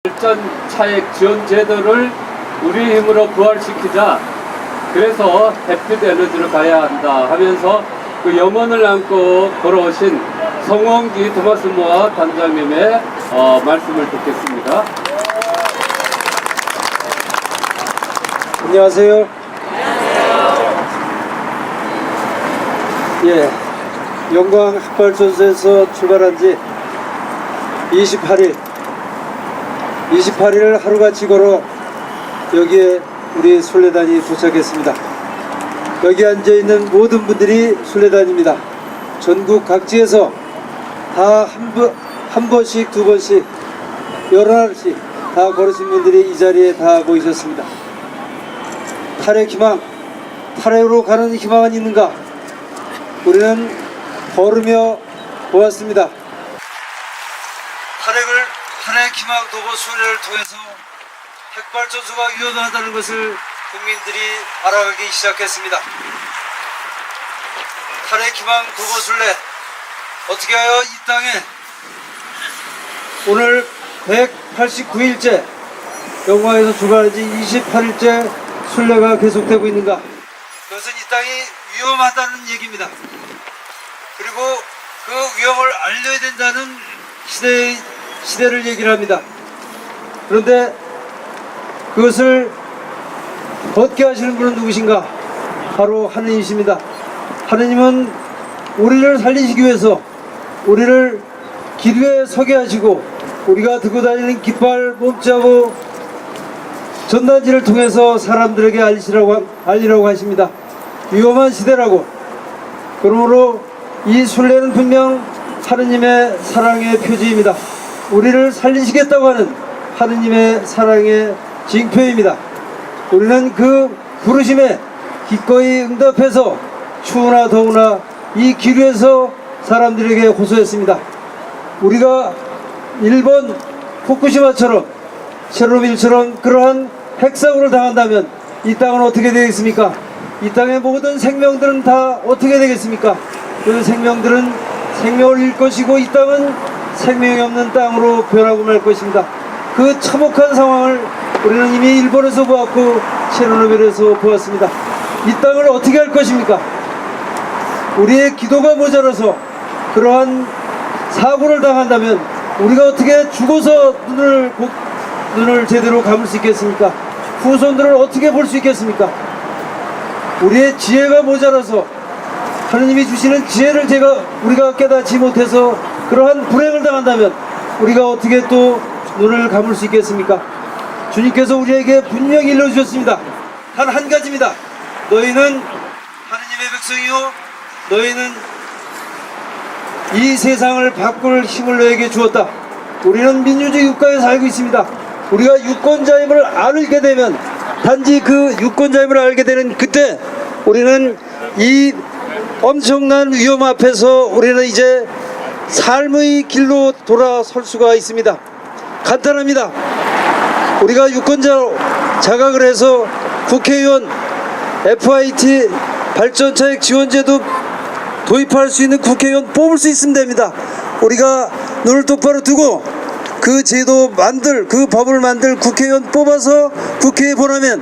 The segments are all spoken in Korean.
발전 차액 지원 제도를 우리 힘으로 부활시키자. 그래서 햇빛 에너지로 가야 한다 하면서 그 염원을 안고 걸어오신 성원기 토마스 모아 단장님의 말씀을 듣겠습니다. 안녕하세요. 예, 영광 햇발전소에서 출발한 지 28일 하루같이 걸어 여기에 우리 순례단이 도착했습니다. 여기 앉아있는 모든 분들이 순례단입니다. 전국 각지에서 다 한 번씩, 두 번씩, 여러 날씩 다 걸으신 분들이 이 자리에 다 모이셨습니다. 탈핵 희망, 탈핵으로 가는 희망은 있는가? 우리는 걸으며 보았습니다. 탈핵 희망 도보 순례를 통해서 핵발전소가 위험하다는 것을 국민들이 알아가기 시작했습니다. 탈핵 희망 도보 순례, 어떻게 하여 이 땅에 오늘 189일째 영광에서 출발한 지 28일째 순례가 계속되고 있는가? 그것은 이 땅이 위험하다는 얘기입니다. 그리고 그 위험을 알려야 된다는 시대를 얘기를 합니다. 그런데 그것을 걷게 하시는 분은 누구신가? 바로 하느님이십니다. 하느님은 우리를 살리시기 위해서 우리를 길 위에 서게 하시고 우리가 들고 다니는 깃발, 몸자고 전단지를 통해서 사람들에게 알리라고 하십니다. 위험한 시대라고. 그러므로 이 순례는 분명 하느님의 사랑의 표지입니다. 우리를 살리시겠다고 하는 하느님의 사랑의 징표입니다. 우리는 그 부르심에 기꺼이 응답해서 추우나 더우나 이 길 위에서 사람들에게 호소했습니다. 우리가 일본 후쿠시마처럼 체르노빌처럼 그러한 핵사고를 당한다면 이 땅은 어떻게 되겠습니까? 이 땅의 모든 생명들은 다 어떻게 되겠습니까? 그 생명들은 생명을 잃을 것이고 이 땅은 생명이 없는 땅으로 변하고 말 것입니다. 그 참혹한 상황을 우리는 이미 일본에서 보았고 체르노빌에서 보았습니다. 이 땅을 어떻게 할 것입니까? 우리의 기도가 모자라서 그러한 사고를 당한다면 우리가 어떻게 죽어서 눈을 제대로 감을 수 있겠습니까? 후손들을 어떻게 볼 수 있겠습니까? 우리의 지혜가 모자라서 하느님이 주시는 지혜를 우리가 깨닫지 못해서 그러한 불행을 당한다면 우리가 어떻게 또 눈을 감을 수 있겠습니까? 주님께서 우리에게 분명히 일러주셨습니다. 단 한 가지입니다. 너희는 하느님의 백성이요 너희는 이 세상을 바꿀 힘을 너에게 주었다. 우리는 민주주의 국가에 살고 있습니다. 우리가 유권자임을 알게 되면 단지 그 유권자임을 알게 되는 그때 우리는 이 엄청난 위험 앞에서 우리는 이제 삶의 길로 돌아설 수가 있습니다. 간단합니다. 우리가 유권자로 자각을 해서 국회의원 FIT 발전차액 지원제도 도입할 수 있는 국회의원 뽑을 수 있으면 됩니다. 우리가 눈을 똑바로 두고 그 제도 그 법을 만들 국회의원 뽑아서 국회에 보내면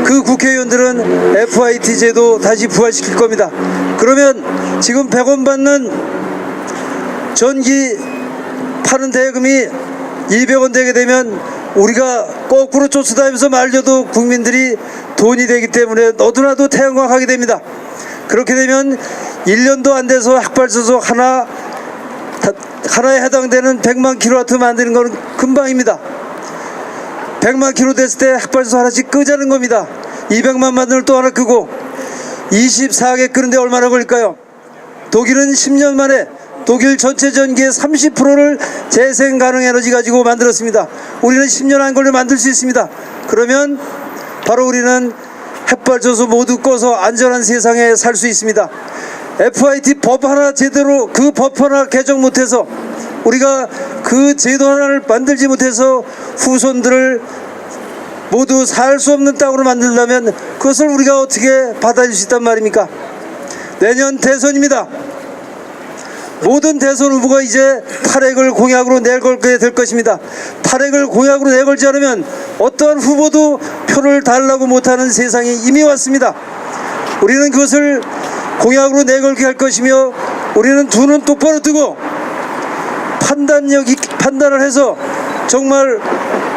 그 국회의원들은 FIT 제도 다시 부활시킬 겁니다. 그러면 지금 100원 받는 전기 파는 대금이 200원 되게 되면 우리가 거꾸로 쫓아다니면서 말려도 국민들이 돈이 되기 때문에 너도나도 태양광하게 됩니다. 그렇게 되면 1년도 안 돼서 핵발전소 하나에 해당되는 100만 킬로와트 만드는 건 금방입니다. 100만 킬로 됐을 때 핵발전소 하나씩 끄자는 겁니다. 200만 만들면 또 하나 끄고 24개 끄는데 얼마나 걸릴까요? 독일은 10년 만에 독일 전체 전기의 30%를 재생 가능 에너지 가지고 만들었습니다. 우리는 10년 안 걸려 만들 수 있습니다. 그러면 바로 우리는 핵발전소 모두 꺼서 안전한 세상에 살 수 있습니다. FIT 법 하나 제대로 그 법 하나 개정 못해서 우리가 그 제도 하나를 만들지 못해서 후손들을 모두 살 수 없는 땅으로 만들려면 그것을 우리가 어떻게 받아줄 수 있단 말입니까? 내년 대선입니다. 모든 대선 후보가 이제 탈핵을 공약으로 내걸게 될 것입니다. 탈핵을 공약으로 내걸지 않으면 어떠한 후보도 표를 달라고 못하는 세상이 이미 왔습니다. 우리는 그것을 공약으로 내걸게 할 것이며, 우리는 두 눈 똑바로 뜨고 판단을 해서 정말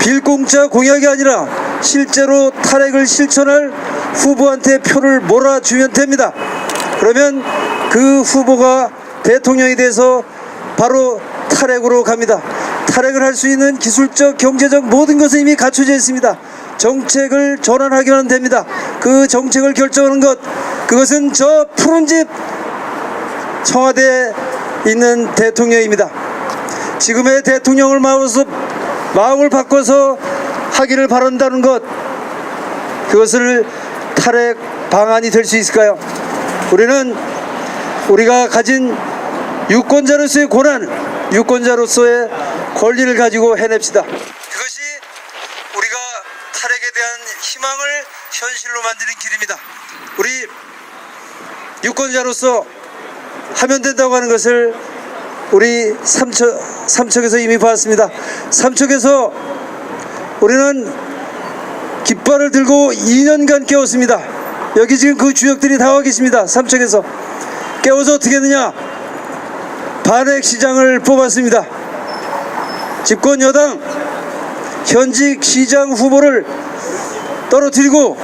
빌공짜 공약이 아니라 실제로 탈핵을 실천할 후보한테 표를 몰아주면 됩니다. 그러면 그 후보가 대통령이 돼서 바로 탈핵으로 갑니다. 탈핵을 할 수 있는 기술적, 경제적 모든 것은 이미 갖춰져 있습니다. 정책을 전환하기만 됩니다. 그 정책을 결정하는 것, 그것은 저 푸른집 청와대에 있는 대통령입니다. 지금의 대통령을 마음을 바꿔서 하기를 바란다는 것, 그것을 탈핵 방안이 될 수 있을까요? 우리는 우리가 가진 유권자로서의 고난, 유권자로서의 권리를 가지고 해냅시다. 그것이 우리가 탈핵에 대한 희망을 현실로 만드는 길입니다. 우리 유권자로서 하면 된다고 하는 것을 우리 삼척에서 이미 봤습니다. 삼척에서 우리는 깃발을 들고 2년간 깨웠습니다. 여기 지금 그 주역들이 다 와 계십니다. 삼척에서 깨워서 어떻게 했느냐? 반핵시장을 뽑았습니다. 집권 여당 현직 시장 후보를 떨어뜨리고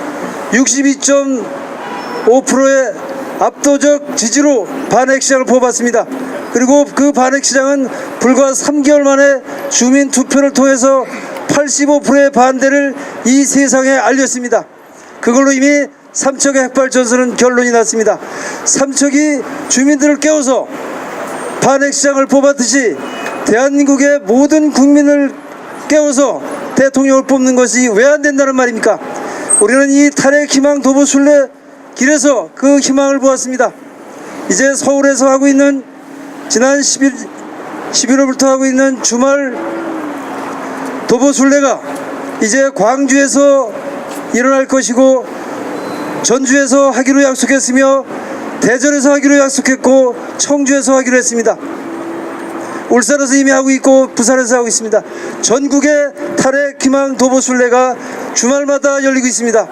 62.5%의 압도적 지지로 반핵시장을 뽑았습니다. 그리고 그 반핵시장은 불과 3개월 만에 주민 투표를 통해서 85%의 반대를 이 세상에 알렸습니다. 그걸로 이미 삼척의 핵발전소는 결론이 났습니다. 삼척이 주민들을 깨워서 반핵시장을 뽑았듯이 대한민국의 모든 국민을 깨워서 대통령을 뽑는 것이 왜 안 된다는 말입니까? 우리는 이 탈핵 희망 도보 순례 길에서 그 희망을 보았습니다. 이제 서울에서 하고 있는, 지난 11월부터 하고 있는 주말 도보 순례가 이제 광주에서 일어날 것이고, 전주에서 하기로 약속했으며 대전에서 하기로 약속했고 청주에서 하기로 했습니다. 울산에서 이미 하고 있고 부산에서 하고 있습니다. 전국의 탈핵 희망 도보 순례가 주말마다 열리고 있습니다.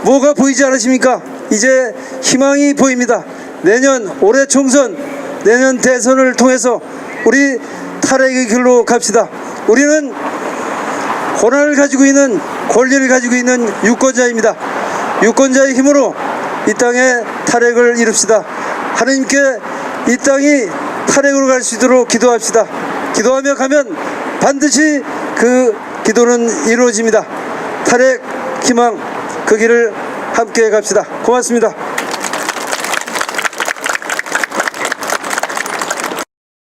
뭐가 보이지 않으십니까? 이제 희망이 보입니다. 올해 총선, 내년 대선을 통해서 우리 탈핵의 길로 갑시다. 우리는 고난을 가지고 있는, 권리를 가지고 있는 유권자입니다. 유권자의 힘으로 이 땅에 탈핵을 이룹시다. 하나님께 이 땅이 탈핵으로 갈 수 있도록 기도합시다. 기도하며 가면 반드시 그 기도는 이루어집니다. 탈핵 희망, 그 길을 함께 갑시다. 고맙습니다.